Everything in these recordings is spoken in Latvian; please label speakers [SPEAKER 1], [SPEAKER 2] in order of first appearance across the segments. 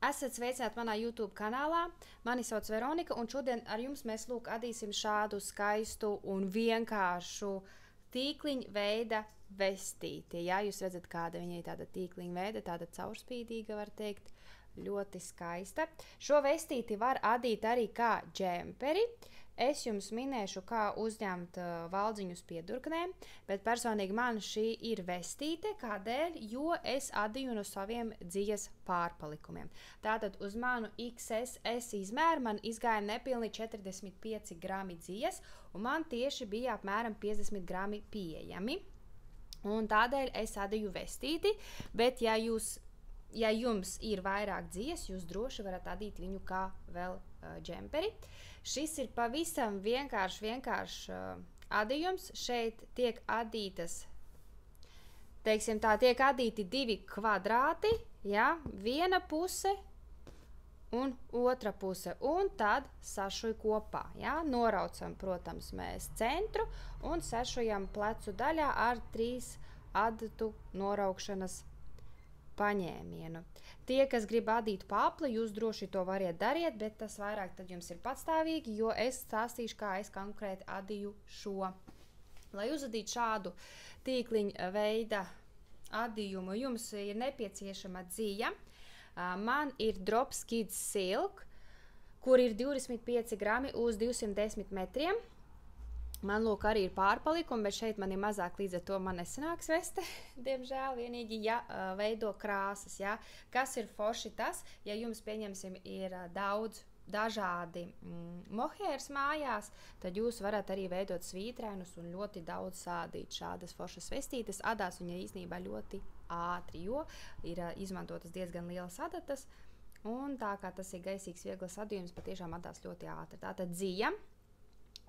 [SPEAKER 1] Esat sveicināti manā YouTube kanālā. Mani sauc Veronika, un šodien ar jums mēs adīsim šādu skaistu un vienkāršu tīkliņa veida vestīti. Jā, jūs redzat, kāda viņa ir tāda tīkliņa veida, tāda caurspīdīga, var teikt, ļoti skaista. Šo vestīti var adīt arī kā džemperi. Es jums minēšu, kā uzņemt valdziņus pie durknēm, bet personīgi man šī ir vestīte. Kādēļ? Jo es adīju no saviem dzīves pārpalikumiem. Tātad uz manu XS izmēru man izgāja nepilni 45 grami dzīves, un man tieši bija apmēram 50 grami pieejami. Un tādēļ es adīju vestīti, bet ja jums ir vairāk dzīves, jūs droši varat adīt viņu kā vēl džemperi. Šis ir pavisam vienkāršs adījums. Šeit tiek adītas, teiksim tā, tiek adīti divi kvadrāti, ja, viena puse un otra puse, un tad sašuj kopā, ja. Noraucam, protams, mēs centru un sašujam plecu daļā ar 3 adatu noraukšanas paņēmienu. Tie, kas grib adīt pāpli, jūs droši to variet dariet, bet tas vairāk tad jums ir patstāvīgi, jo es stāstīšu, kā es konkrēti adīju šo. Lai uzadītu šādu tīkliņa veida adījumu, jums ir nepieciešama dzija. Man ir Drops Kids Silk, kur ir 25 grami uz 210 metriem. Man lūk arī ir pārpalikumi, bet šeit man ir mazāk, līdz ar to man nesanāks veste, diemžēl, vienīgi, ja veido krāsas, ja. Kas ir forši tas, ja jums, pieņemsim, ir daudz dažādi mohēras mājās, tad jūs varat arī veidot svītrēnus un ļoti daudz sādīt šādas foršas vestītes. Adās viņa īstenībā ļoti ātri, jo ir izmantotas diezgan lielas adatas, un tā kā tas ir gaisīgs, vieglas adījums, patiešām adās ļoti ātri. Tātad dzija.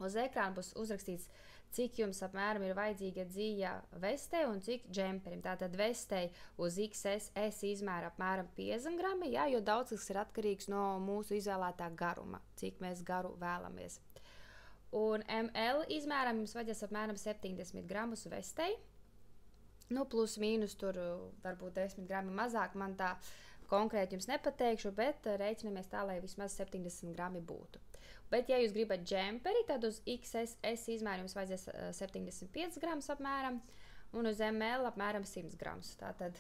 [SPEAKER 1] Uz ekrāna būs uzrakstīts, cik jums apmēram ir vajadzīga dzija vestē un cik džemperim. Tātad vestei uz XS izmēra apmēram 50 grami, jā, jo daudz kas ir atkarīgs no mūsu izvēlētā garuma, cik mēs garu vēlamies. Un ML izmēram jums vajadzēs apmēram 70 gramus vestei. Nu, plus mīnus tur varbūt 10 grami mazāk, man tā konkrēti jums nepateikšu, bet rēķinamies tā, lai vismaz 70 grami būtu. Bet, ja jūs gribat džemperi, tad uz XS izmēru jums vajadzēs 75 gramus apmēram, un uz ML apmēram 100 gramus. Tātad,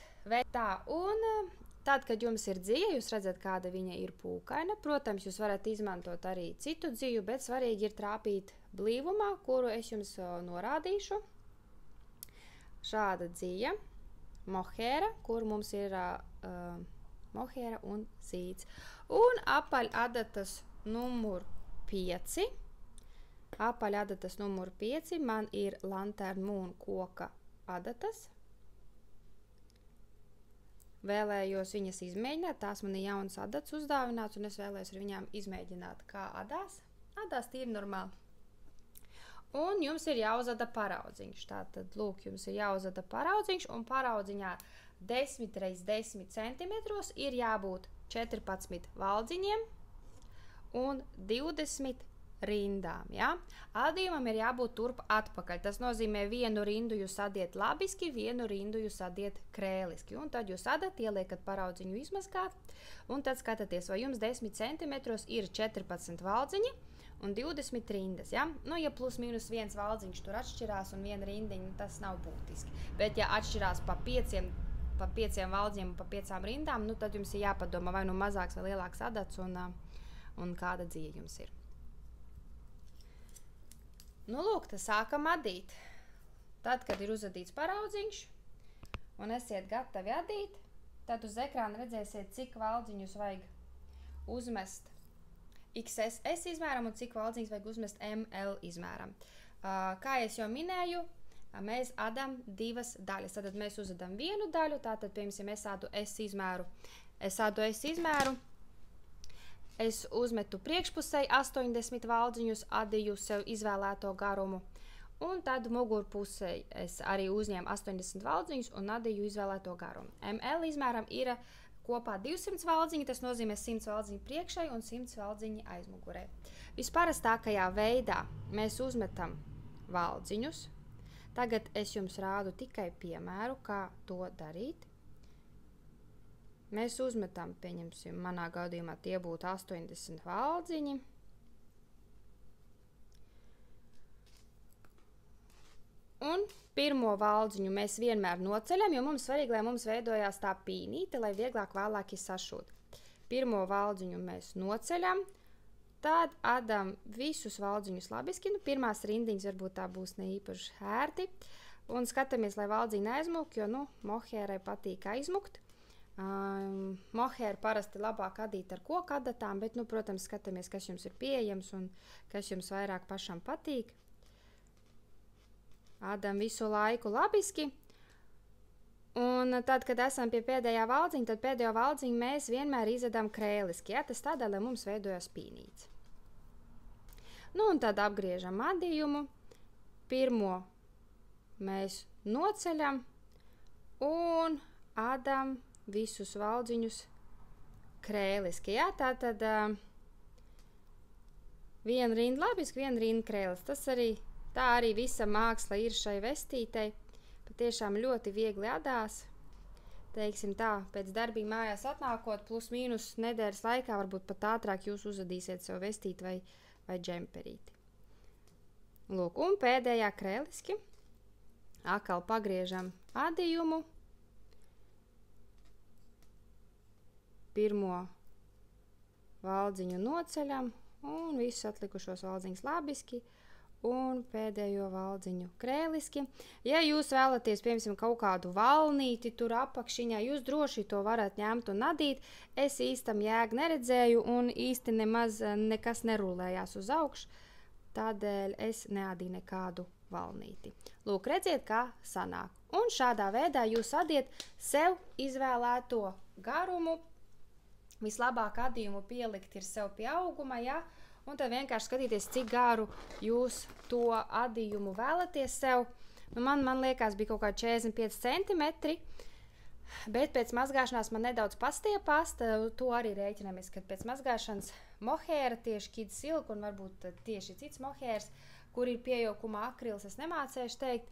[SPEAKER 1] tad, kad jums ir dzija, jūs redzat, kāda viņa ir pūkaina. Protams, jūs varat izmantot arī citu dziju, bet svarīgi ir trāpīt blīvumā, kuru es jums norādīšu. Šāda dzija, mohēra, kur mums ir mohēra un zīds. Un apaļadatas numur 5. Apaļadatas numur 5 man ir Lantern Moon koka adatas. Vēlējos viņas izmēģināt, tās man ir jaunas adatas uzdāvināts, un es vēlējos ar viņām izmēģināt, kā adās. Adās tīri normāli. Un jums ir jāuzada paraudziņš. Tātad, lūk, jums ir jāuzada paraudziņš, un paraudziņā 10 x 10 cm ir jābūt 14 valdziņiem un 20 rindām, ja? Adījumam ir jābūt turp atpakaļ. Tas nozīmē, vienu rindu jūs adiet labiski, vienu rindu jūs adiet krēliski. Un tad jūs adat, ieliekat paraudziņu izmazgāt, un tad skatāties, vai jums 10 cm ir 14 valdziņi un 20 rindas, ja? Nu, ja plus mīnus viens valdziņš tur atšķirās un viena rindiņa, tas nav būtiski. Bet, ja atšķirās pa 5 valdziņiem un pa 5 rindām, nu, tad jums ir jāpadomā, vai nu mazāks vai lielāks adats un kāda dzija jums ir. Nu, lūk, tad sākam adīt. Tad, kad ir uzadīts paraudziņš un esiet gatavi adīt, tad uz ekrāna redzēsiet, cik valdziņus vajag uzmest XS izmēram un cik valdziņus vajag uzmest ML izmēram. Kā es jau minēju, mēs adam divas daļas. Tātad mēs uzadam vienu daļu, tātad, piemēram, es ādu S izmēru. Es uzmetu priekšpusēji 80 valdziņus, adīju sev izvēlēto garumu, un tad mugurpusēji es arī uzņēmu 80 valdziņus un adīju izvēlēto garumu. ML izmēram ir kopā 200 valdziņi, tas nozīmē 100 valdziņi priekšai un 100 valdziņi aizmugurē. Visparastākajā veidā mēs uzmetam valdziņus. Tagad es jums rādu tikai piemēru, kā to darīt. mēs uzmetam, pieņemsim, manā gadījumā tie būtu 80 valdziņi. Un pirmo valdziņu mēs vienmēr noceļam, jo mums svarīgi, lai mums veidojās tā pīnīte, lai vieglāk vēlāk sašūt. Pirmo valdziņu mēs noceļam, tad adam visus valdziņus labiski, pirmās rindiņas varbūt tā būs ne īpaši ērti, un skatāmies, lai valdziņi neaizmuk, jo, mohērai patīk aizmukt. Mohēru parasti labāk adīt ar koku adatām, bet, protams, skatāmies, kas jums ir pieejams un kas jums vairāk pašam patīk. Adam visu laiku labiski, un tad, kad esam pie pēdējā valdziņa, tad pēdējo valdziņu mēs vienmēr izadam krēliski, tas tādēļ, lai mums veidojas pīnīts. Un tad apgriežam adījumu, pirmo mēs noceļam un adam visus valdziņus krēliski, tātad viena rinda labiski, viena rinda krēliski, tā arī visa māksla ir šai vestītei, patiešām ļoti viegli adās, teiksim tā, pēc darbīgi mājās atnākot, plus mīnus nedēļas laikā, varbūt pat ātrāk jūs uzadīsiet savu vestīti vai džemperīti. Lūk, un pēdējā krēliski, atkal pagriežam adījumu, pirmo valdziņu noceļam un visus atlikušos valdziņus labiski, un pēdējo valdziņu krēliski. Ja jūs vēlaties, piemēram, kaut kādu valnīti tur apakšiņā, jūs droši to varat ņemt un adīt. Es īstam jēgu neredzēju un īsti nemaz nekas nerulējās uz augšu, tādēļ es neadīju nekādu valnīti. Lūk, redziet, kā sanāk. Un šādā veidā jūs adiet sev izvēlēto garumu. Vislabāk adījumu pielikt ir sev pie auguma, un tad vienkārši skatīties, cik garu jūs to adījumu vēlaties sev. Man liekas, bija kaut kā 45 centimetri, bet pēc mazgāšanās man nedaudz pastiepās, to arī rēķinamies, kad pēc mazgāšanas mohēra, tieši Kid Silk un varbūt tieši cits mohērs, kur ir piejaukuma akrils, es nemācēšu teikt,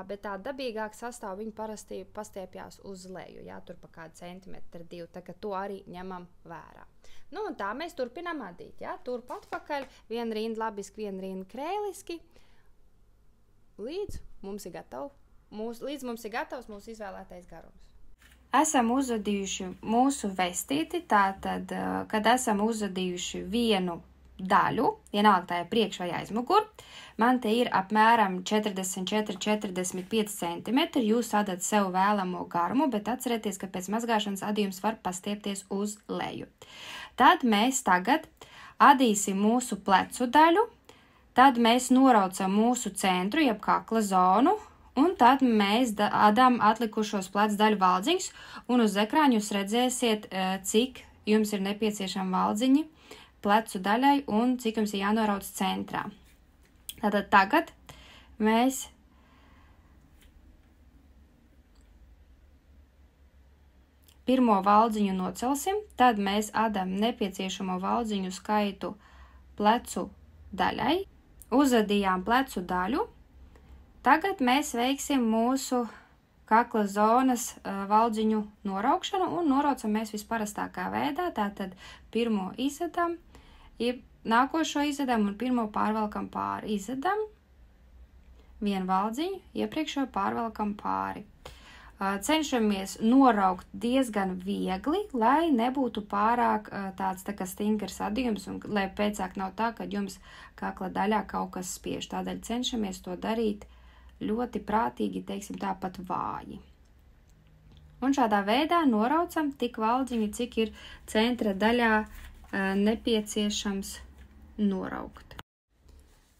[SPEAKER 1] bet tā dabīgāk sastāv viņi parasti pastiepjās uz leju, tur pa kādu centimetru, 2, tā ka to arī ņemam vērā. Un tā mēs turpinām adīt, turp atpakaļ, viena rinda labiski, viena rinda krēliski, līdz mums ir gatavs mūsu izvēlētais garums. Esam uzadījuši mūsu vestīti, tātad, kad esam uzadījuši vienu daļu, vienalga tā ir priekš vai aizmugur, man te ir apmēram 44-45 cm, jūs adat sev vēlamo garumu, bet atcerieties, ka pēc mazgāšanas adījums var pastiepties uz leju. Tad mēs tagad adīsim mūsu plecu daļu, tad mēs noraucam mūsu centru, jeb kakla zonu, un tad mēs adām atlikušos plecu daļu valdziņus, un uz ekrāņu jūs redzēsiet, cik jums ir nepieciešami valdziņi plecu daļai un cik jums ir jānorauc centrā. Tātad tagad mēs pirmo valdziņu nocelsim, tad mēs adam nepieciešamo valdziņu skaitu plecu daļai, uzadījām plecu daļu, tagad mēs veiksim mūsu kakla zonas valdziņu noraukšanu un noraucam mēs visparastākā veidā, tātad pirmo izadam, nākošo izadam un pirmo pārvelkam pāri. Izadam vienu valdziņu, iepriekšo pārvelkam pāri. Cenšamies noraukt diezgan viegli, lai nebūtu pārāk tāds tā kā stingrs adījums un lai pēcāk nav tā, ka jums kakla daļā kaut kas spiež. Tādēļ cenšamies to darīt ļoti prātīgi, teiksim tāpat vāji. Un šādā veidā noraucam tik valdziņu, cik ir centra daļā nepieciešams noraukt.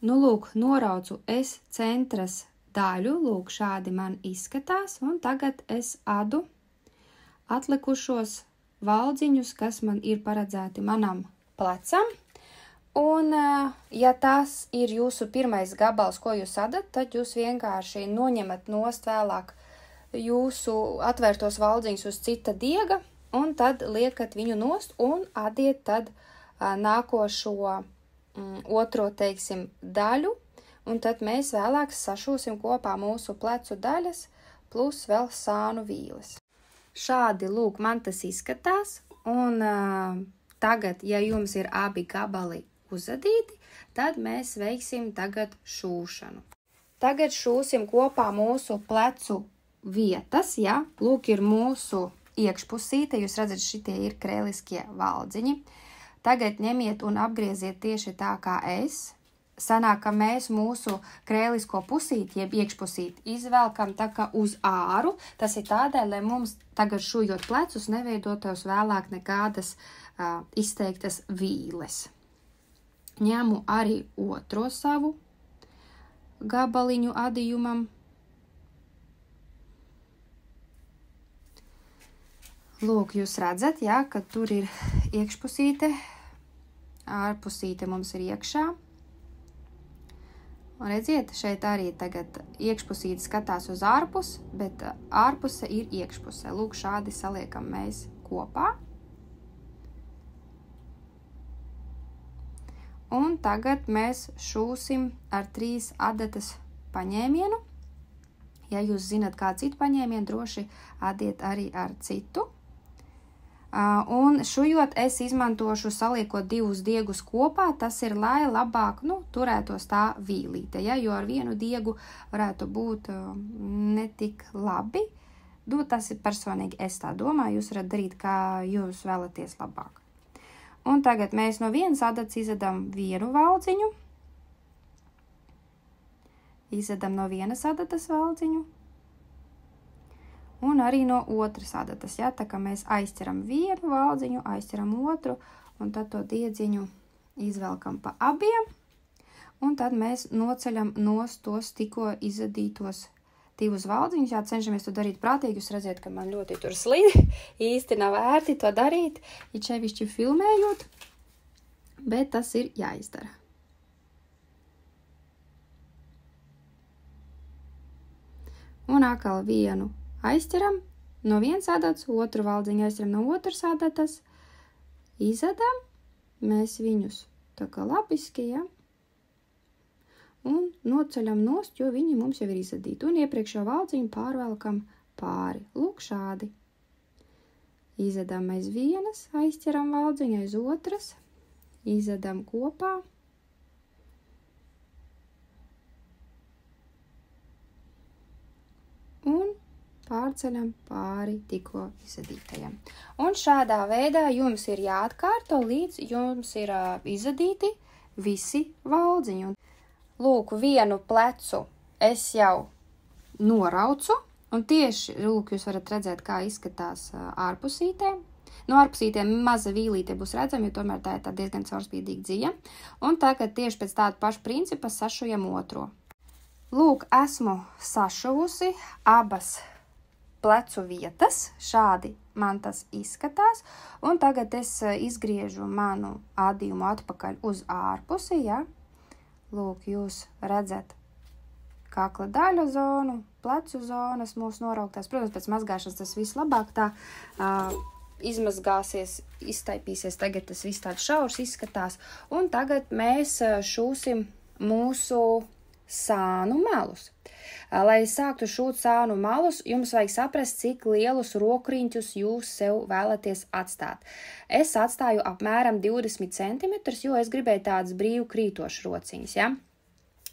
[SPEAKER 1] Lūk, noraucu es centras daļu, lūk, šādi man izskatās, un tagad es adu atlikušos valdziņus, kas man ir paredzēti manam plecam. Un, ja tas ir jūsu pirmais gabals, ko jūs adat, tad jūs vienkārši noņemat nost vēlāk jūsu atvērtos valdziņus uz cita diega, un tad liekat viņu nost un adiet tad nākošo otro, teiksim, daļu, un tad mēs vēlāk sašūsim kopā mūsu plecu daļas plus vēl sānu vīles. Šādi, lūk, man tas izskatās. Un tagad, ja jums ir abi gabali uzadīti, tad mēs veiksim tagad šūšanu. Tagad šūsim kopā mūsu plecu vietas, ja? Lūk, ir mūsu iekšpusīte, jūs redzat, šitie ir krēliskie valdziņi. Tagad ņemiet un apgrieziet tieši tā kā es. Sanāk, ka mēs mūsu krēlisko pusīti, jeb iekšpusīti, izvelkam tā kā uz āru. Tas ir tādēļ, lai mums tagad šujot plecus neveidotos vēlāk nekādas izteiktas vīles. Ņemu arī otro savu gabaliņu adījumam. Lūk, jūs redzat, jā, ka tur ir iekšpusīte, ārpusīte mums ir iekšā. Un redziet, šeit arī tagad iekšpusīte skatās uz ārpus, bet ārpuse ir iekšpuse. Lūk, šādi saliekam mēs kopā. Un tagad mēs šūsim ar 3 adatas paņēmienu. Ja jūs zinat, kā citu paņēmienu, droši adiet arī ar citu. Un šujot es izmantošu saliekot 2 diegus kopā, tas ir, lai labāk, turētos tā vīlīte, ja, jo ar vienu diegu varētu būt netik labi. Tas ir personīgi, es tā domāju, jūs varat darīt, kā jūs vēlaties labāk. Un tagad mēs no vienas adatas izadam vienu valdziņu. Izadam no vienas adatas valdziņu. Un arī no otras adatas, ja, tā kā mēs aizķeram vienu valdziņu, aizķeram otru, un tad to diedziņu izvelkam pa abiem, un tad mēs noceļam nost tos tikko izadītos 2 valdziņus, jā, cenšamies to darīt prātīgi, jūs redziet, ka man ļoti tur slīd, īsti nav ērti to darīt, it sevišķi filmējot, bet tas ir jāizdara. Un atkal vienu aizķeram no vienas adatas, otru valdziņu aizķeram no otras adatas, izadam, mēs viņus tā kā labiski, ja, un noceļam nost, jo viņi mums jau ir izadīti, un iepriekšējo valdziņu pārvelkam pāri, lūk šādi. Izadam aiz vienas, aizķeram valdziņu aiz otras, izadam kopā. Un pārceļam pāri tikko izadītajam. Un šādā veidā jums ir jāatkārto, līdz jums ir izadīti visi valdziņi. Lūk, vienu plecu es jau noraucu, un tieši, lūk, jūs varat redzēt, kā izskatās ārpusītē. No ārpusītēm maza vīlīte būs redzama, jo tomēr tā ir tā diezgan caurspīdīga dzija. Un tagad tieši pēc tāda paša principa sašujam otro. Lūk, esmu sašuvusi abas plecu vietas, šādi man tas izskatās, un tagad es izgriežu manu adījumu atpakaļ uz ārpusi, ja. Lūk, jūs redzat kakla daļu zonu, plecu zonas mūsu norauktās. Protams, pēc mazgāšanas tas viss labāk tā izmazgāsies, iztaipīsies, tagad tas viss tāds šaurs izskatās, un tagad mēs šūsim mūsu sānu malus. Lai sāktu šūt sānu malus, jums vajag saprast, cik lielus rokriņķus jūs sev vēlaties atstāt. Es atstāju apmēram 20 cm, jo es gribēju tādas brīvu krītošas rociņas, ja?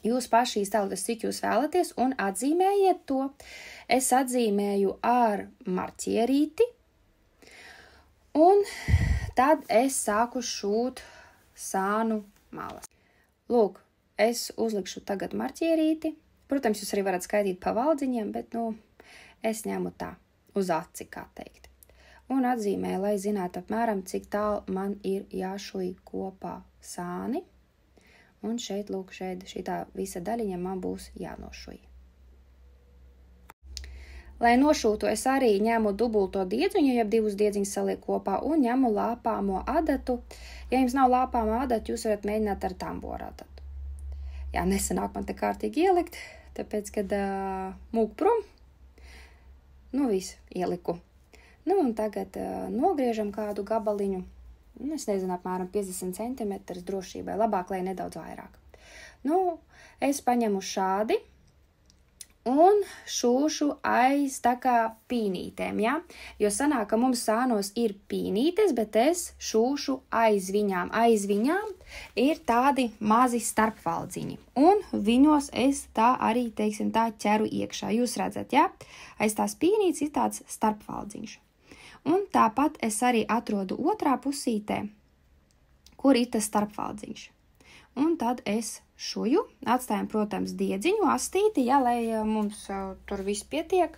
[SPEAKER 1] Jūs paši iztēloties, cik jūs vēlaties, un atzīmējiet to. Es atzīmēju ar marķierīti, un tad es sāku šūt sānu malas. Lūk, es uzlikšu tagad marķierīti. Protams, jūs arī varat skaitīt pa valdziņiem, bet, es ņemu tā, uz aci, kā teikt. Un atzīmēju, lai zinātu apmēram, cik tālu man ir jāšuj kopā sāni. Un šeit, lūk, šitā visa daļiņa man būs jānošuj. Lai nošūtu, es arī ņemu dubulto diedziņu, jeb 2 diedziņus saliek kopā, un ņemu lāpāmo adatu. Ja jums nav lāpāmo adatu, jūs varat mēģināt ar tamboru adatu. Jā, nesanāk man te kārtīgi ielikt, tāpēc, kad mūk prom, viss ieliku. Un tagad nogriežam kādu gabaliņu, es nezinu, apmēram 50 cm drošībai, labāk, lai nedaudz vairāk. Es paņemu šādi, un šūšu aiz tā kā pīnītēm, ja? Jo sanāk, ka mums sānos ir pīnītes, bet es šūšu aiz viņām. Aiz viņām ir tādi mazi starpvaldziņi, un viņos es tā arī, teiksim, tā ķeru iekšā. Jūs redzat, ja? Aiz tās pīnītes ir tāds starpvaldziņš. Un tāpat es arī atrodu otrā pusītē, kur ir tas starpvaldziņš. Un tad es šuju, atstājam, protams, diedziņu, astīti, ja, lai mums tur viss pietiek,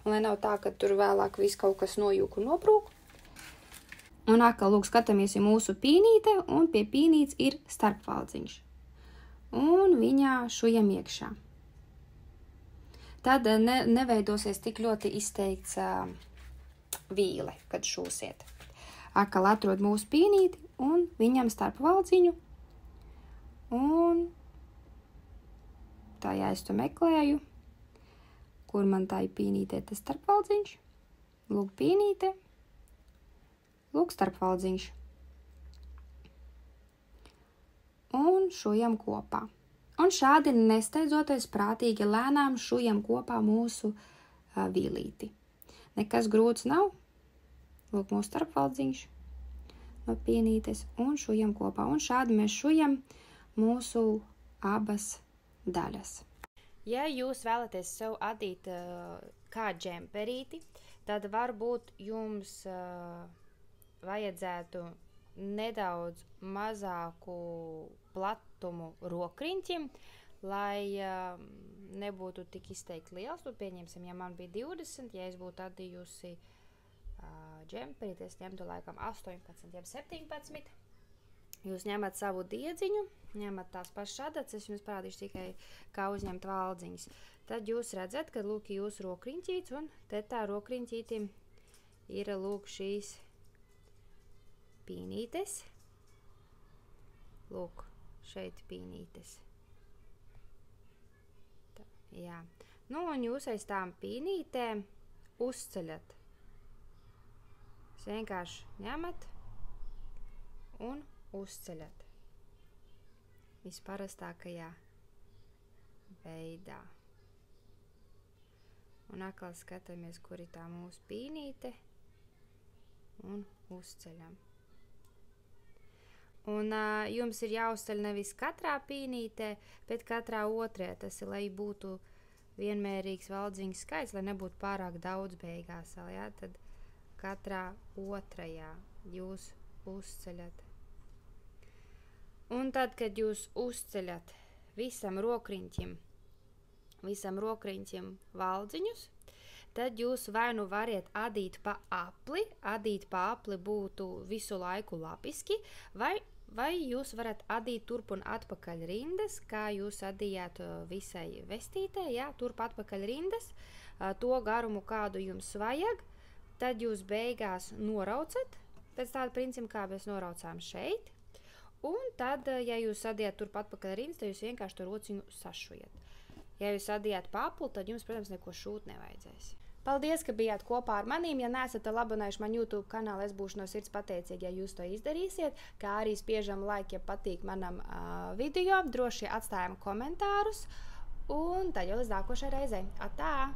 [SPEAKER 1] un lai nav tā, ka tur vēlāk viss kaut kas nojūk un noprūk. Un atkal, lūk, skatāmies, ir mūsu pīnīte, un pie pīnītes ir starpvaldziņš. Un viņā šujam iekšā. Tad neveidosies tik ļoti izteikts vīle, kad šūsiet. Atkal atrod mūsu pīnīti, un viņam starpvaldziņu. Un tā jā, es to meklēju, kur man tā ir pīnītē tas starpvaldziņš. Lūk, pīnīte, lūk, starpvaldziņš. Un šujam kopā. Un šādi nesteidzoties prātīgi lēnām šujam kopā mūsu vīlīti. Nekas grūts nav. Lūk, mūsu starpvaldziņš no pīnītes un šujam kopā. Un šādi mēs šujam mūsu abas daļas. Ja jūs vēlaties sev adīt kā džemperīti, tad varbūt jums vajadzētu nedaudz mazāku platumu rokriņķim, lai nebūtu tik izteikti liels. Tu pieņemsim, ja man bija 20, ja es būtu adījusi džemperīti, es ņemtu laikam 18, jeb 17. Jūs ņemat savu diedziņu, ņemat tās pašas adatas, es jums parādīšu tikai, kā uzņemt valdziņas. Tad jūs redzat, ka lūk jūsu rokriņķīts, un te tā rokriņķītim ir lūk šīs pīnītes. Lūk, šeit pīnītes. Tā, jā. Nu, un jūs aiz tām pīnītēm uzceļat. Jūs vienkārši ņemat un uzceļat visparastākajā veidā. Un atkal skatāmies, kur ir tā mūsu pīnīte, un uzceļam. Un jums ir jāuzceļ nevis katrā pīnītē, bet katrā otrē. Tas ir, lai būtu vienmērīgs valdziņu skaits, lai nebūtu pārāk daudz beigās. Ja? Tad katrā otrajā jūs uzceļat. Un tad, kad jūs uzceļat visam rokriņķim valdziņus, tad jūs vai nu variet adīt pa apli. Adīt pa apli būtu visu laiku lapiski, vai jūs varat adīt turp un atpakaļ rindas, kā jūs adījāt visai vestītē, jā, turp atpakaļ rindas, to garumu, kādu jums vajag, tad jūs beigās noraucat, pēc tāda principa, kā mēs noraucām šeit. Un tad, ja jūs adījāt turp atpakaļ rindas, tad jūs vienkārši to rociņu sašujat. Ja jūs adījāt pa apli, tad jums, protams, neko šūt nevajadzēs. Paldies, ka bijāt kopā ar manīm. Ja neesat abonējuši man YouTube kanālu, es būšu no sirds pateicīga, ja jūs to izdarīsiet, kā arī spiežam like, ja patīk manam video, droši atstājam komentārus, un tad jau līdz nākošai reizei. Atā!